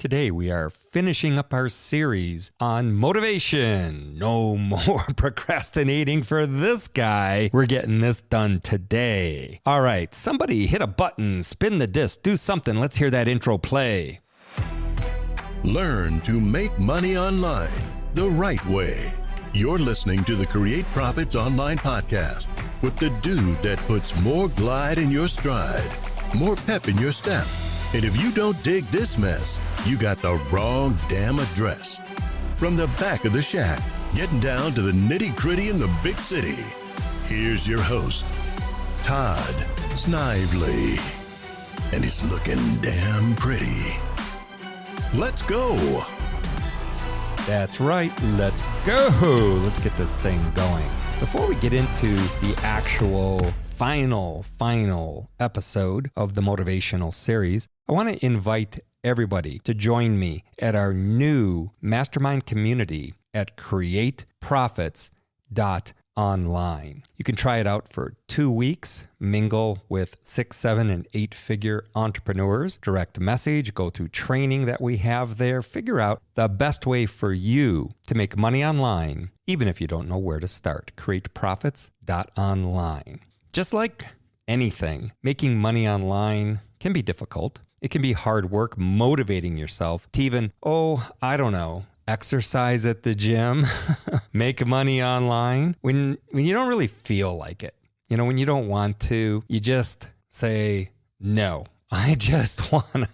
Today we are finishing up our series on motivation. No more procrastinating for this guy. We're getting this done today. All right, somebody hit a button, spin the disc, do something. Let's hear that intro play. Learn to make money online the right way. You're listening to the Create Profits Online podcast with the dude that puts more glide in your stride, more pep in your step. And if you don't dig this mess, you got the wrong damn address. From the back of the shack, getting down to the nitty-gritty in the big city, here's your host, Todd Snively. And he's looking damn pretty. Let's go. That's right, let's go. Let's get this thing going. Before we get into the actual final episode of the motivational series, I want to invite everybody to join me at our new mastermind community at createprofits.online. You can try it out for 2 weeks, mingle with 6, 7, and 8-figure entrepreneurs, direct message, go through training that we have there, figure out the best way for you to make money online, even if you don't know where to start. createprofits.online. Just like anything, making money online can be difficult. It can be hard work motivating yourself to even, exercise at the gym, make money online when you don't really feel like it. You know, when you don't want to, you just say, no, I just want to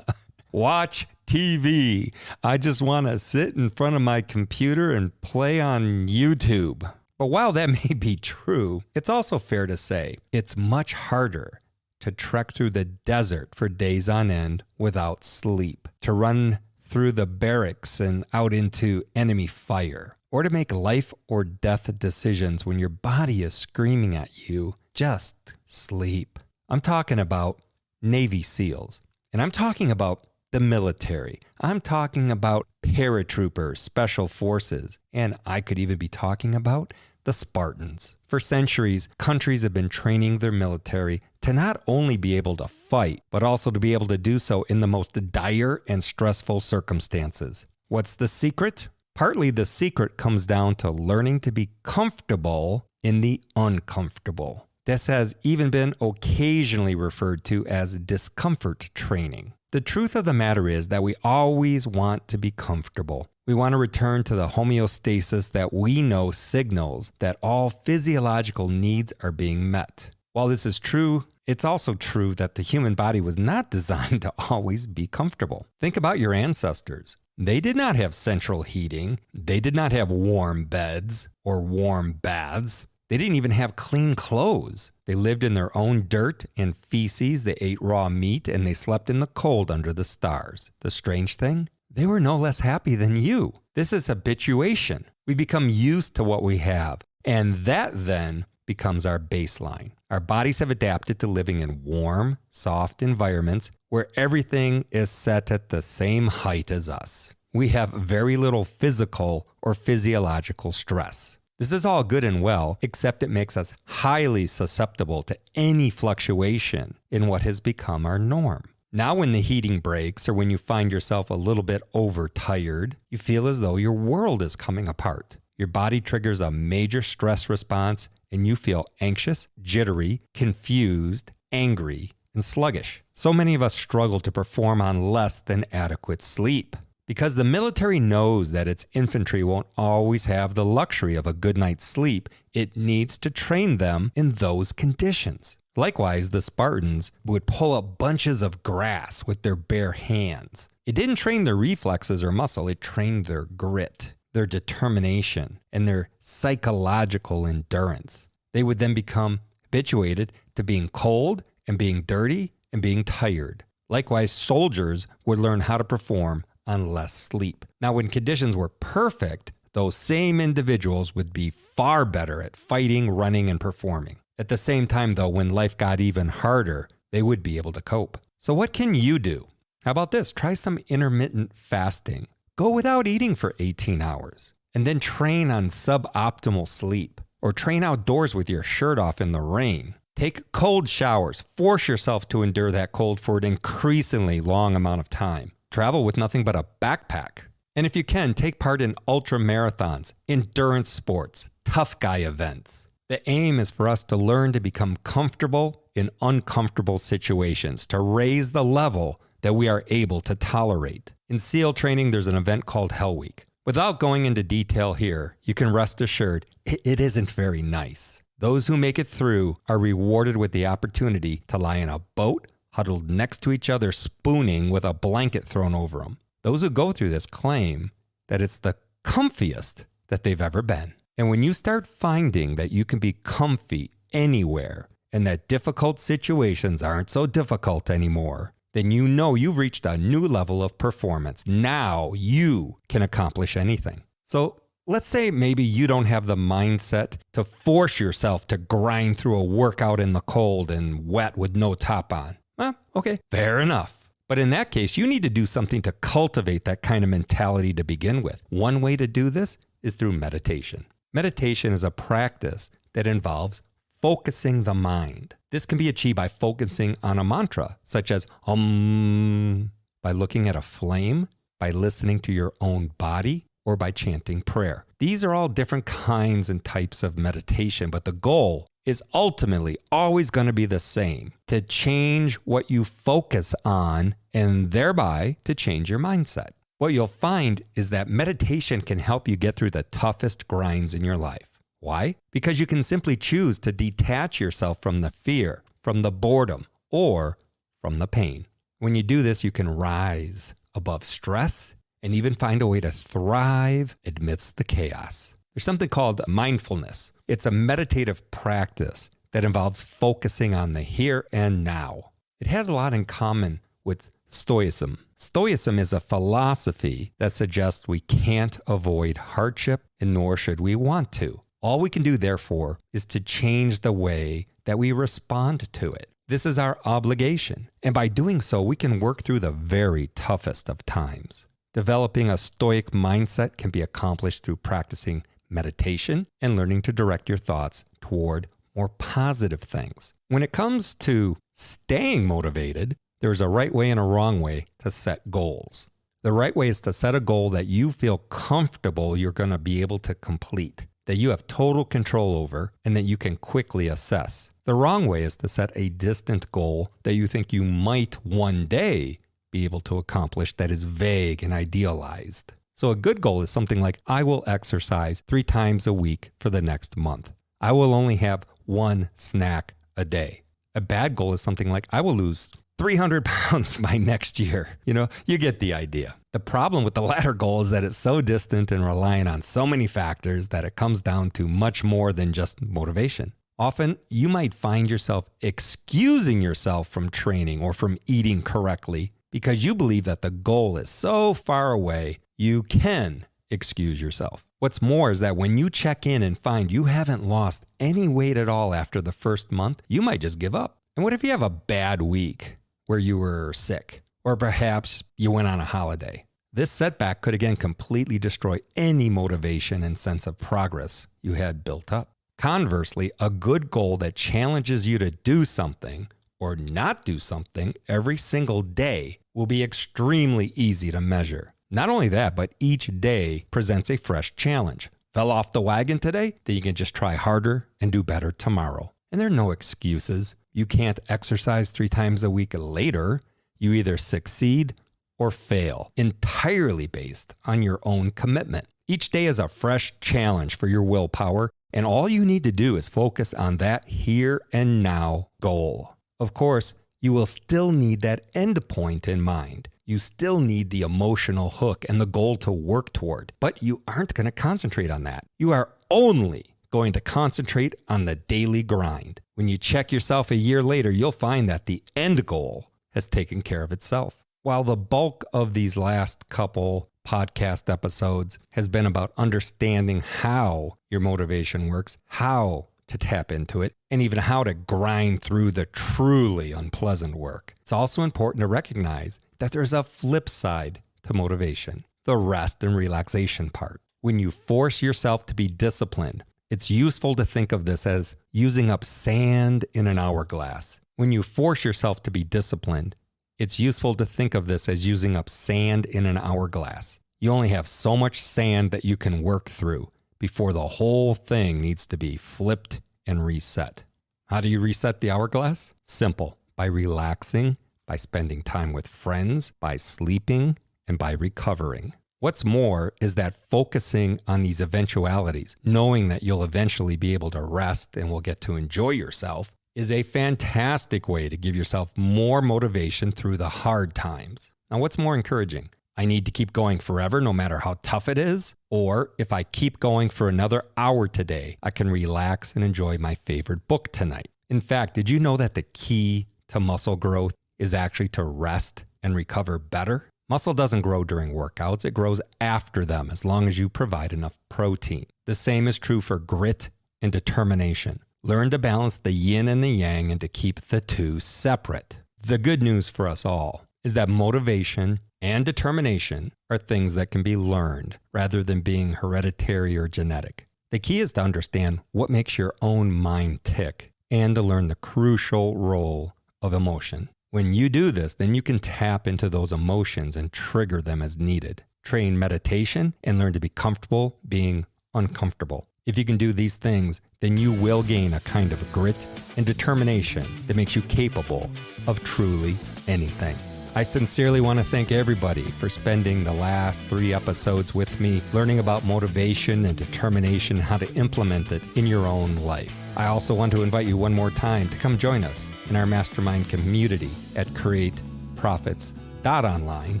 watch TV. I just want to sit in front of my computer and play on YouTube. But while that may be true, it's also fair to say it's much harder to trek through the desert for days on end without sleep, to run through the barracks and out into enemy fire, or to make life or death decisions when your body is screaming at you, just sleep. I'm talking about Navy SEALs, and I'm talking about the military. I'm talking about paratroopers, special forces, and I could even be talking about the Spartans. For centuries, countries have been training their military to not only be able to fight, but also to be able to do so in the most dire and stressful circumstances. What's the secret? Partly the secret comes down to learning to be comfortable in the uncomfortable. This has even been occasionally referred to as discomfort training. The truth of the matter is that we always want to be comfortable. We want to return to the homeostasis that we know signals that all physiological needs are being met. While this is true, it's also true that the human body was not designed to always be comfortable. Think about your ancestors. They did not have central heating. They did not have warm beds or warm baths. They didn't even have clean clothes. They lived in their own dirt and feces. They ate raw meat and they slept in the cold under the stars. The strange thing? They were no less happy than you. This is habituation. We become used to what we have, and that then becomes our baseline. Our bodies have adapted to living in warm, soft environments where everything is set at the same height as us. We have very little physical or physiological stress. This is all good and well, except it makes us highly susceptible to any fluctuation in what has become our norm. Now when the heating breaks or when you find yourself a little bit overtired, you feel as though your world is coming apart. Your body triggers a major stress response and you feel anxious, jittery, confused, angry, and sluggish. So many of us struggle to perform on less than adequate sleep. Because the military knows that its infantry won't always have the luxury of a good night's sleep, it needs to train them in those conditions. Likewise, the Spartans would pull up bunches of grass with their bare hands. It didn't train their reflexes or muscle, it trained their grit, their determination, and their psychological endurance. They would then become habituated to being cold and being dirty and being tired. Likewise, soldiers would learn how to perform on less sleep. Now, when conditions were perfect, those same individuals would be far better at fighting, running, and performing. At the same time, though, when life got even harder, they would be able to cope. So what can you do? How about this? Try some intermittent fasting. Go without eating for 18 hours and then train on suboptimal sleep, or train outdoors with your shirt off in the rain. Take cold showers. Force yourself to endure that cold for an increasingly long amount of time. travel with nothing but a backpack. And if you can, take part in ultra marathons, endurance sports, tough guy events. The aim is for us to learn to become comfortable in uncomfortable situations, to raise the level that we are able to tolerate. In SEAL training, there's an event called Hell Week. Without going into detail here, you can rest assured it isn't very nice. Those who make it through are rewarded with the opportunity to lie in a boat, huddled next to each other, spooning with a blanket thrown over them. Those who go through this claim that it's the comfiest that they've ever been. And when you start finding that you can be comfy anywhere and that difficult situations aren't so difficult anymore, then you know you've reached a new level of performance. Now you can accomplish anything. So let's say maybe you don't have the mindset to force yourself to grind through a workout in the cold and wet with no top on. Well, okay, fair enough. But in that case, you need to do something to cultivate that kind of mentality to begin with. One way to do this is through meditation. Meditation is a practice that involves focusing the mind. This can be achieved by focusing on a mantra, such as by looking at a flame, by listening to your own body, or by chanting prayer. These are all different kinds and types of meditation, but the goal is ultimately always going to be the same, to change what you focus on and thereby to change your mindset. What you'll find is that meditation can help you get through the toughest grinds in your life. Why? Because you can simply choose to detach yourself from the fear, from the boredom, or from the pain. When you do this, you can rise above stress and even find a way to thrive amidst the chaos. There's something called mindfulness. It's a meditative practice that involves focusing on the here and now. It has a lot in common with Stoicism. Stoicism is a philosophy that suggests we can't avoid hardship, and nor should we want to. All we can do, therefore, is to change the way that we respond to it. This is our obligation, and by doing so, we can work through the very toughest of times. Developing a stoic mindset can be accomplished through practicing meditation and learning to direct your thoughts toward more positive things. When it comes to staying motivated, there's a right way and a wrong way to set goals. The right way is to set a goal that you feel comfortable you're going to be able to complete, that you have total control over, and that you can quickly assess. The wrong way is to set a distant goal that you think you might one day be able to accomplish that is vague and idealized. So a good goal is something like, I will exercise 3 times a week for the next month. I will only have 1 snack a day. A bad goal is something like, I will lose 300 pounds by next year. You get the idea. The problem with the latter goal is that it's so distant and reliant on so many factors that it comes down to much more than just motivation. Often, you might find yourself excusing yourself from training or from eating correctly because you believe that the goal is so far away, you can excuse yourself. What's more is that when you check in and find you haven't lost any weight at all after the first month, you might just give up. And what if you have a bad week where you were sick, or perhaps you went on a holiday? This setback could again completely destroy any motivation and sense of progress you had built up. Conversely, a good goal that challenges you to do something or not do something every single day will be extremely easy to measure. Not only that, but each day presents a fresh challenge. Fell off the wagon today? Then you can just try harder and do better tomorrow. And there are no excuses. You can't exercise 3 times a week later. You either succeed or fail, entirely based on your own commitment. Each day is a fresh challenge for your willpower, and all you need to do is focus on that here and now goal. Of course, you will still need that end point in mind. You still need the emotional hook and the goal to work toward, but you aren't going to concentrate on that. You are only going to concentrate on the daily grind. When you check yourself a year later, you'll find that the end goal has taken care of itself. While the bulk of these last couple podcast episodes has been about understanding how your motivation works, how to tap into it, and even how to grind through the truly unpleasant work, it's also important to recognize that there's a flip side to motivation, the rest and relaxation part. When you force yourself to be disciplined, it's useful to think of this as using up sand in an hourglass. When you force yourself to be disciplined, It's useful to think of this as using up sand in an hourglass. You only have so much sand that you can work through before the whole thing needs to be flipped and reset. How do you reset the hourglass? Simple. By relaxing, by spending time with friends, by sleeping, and by recovering. What's more is that focusing on these eventualities, knowing that you'll eventually be able to rest and will get to enjoy yourself, is a fantastic way to give yourself more motivation through the hard times. Now, what's more encouraging? I need to keep going forever no matter how tough it is? Or if I keep going for another hour today, I can relax and enjoy my favorite book tonight. In fact, did you know that the key to muscle growth is actually to rest and recover better? Muscle doesn't grow during workouts, it grows after them as long as you provide enough protein. The same is true for grit and determination. Learn to balance the yin and the yang and to keep the two separate. The good news for us all is that motivation and determination are things that can be learned rather than being hereditary or genetic. The key is to understand what makes your own mind tick and to learn the crucial role of emotion. When you do this, then you can tap into those emotions and trigger them as needed. Train meditation and learn to be comfortable being uncomfortable. If you can do these things, then you will gain a kind of grit and determination that makes you capable of truly anything. I sincerely want to thank everybody for spending the last 3 episodes with me, learning about motivation and determination, how to implement it in your own life. I also want to invite you one more time to come join us in our mastermind community at createprofits.online,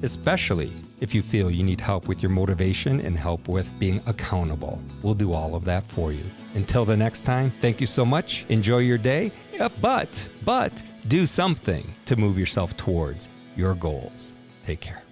especially if you feel you need help with your motivation and help with being accountable. We'll do all of that for you. Until the next time, thank you so much. Enjoy your day, but do something to move yourself towards your goals. Take care.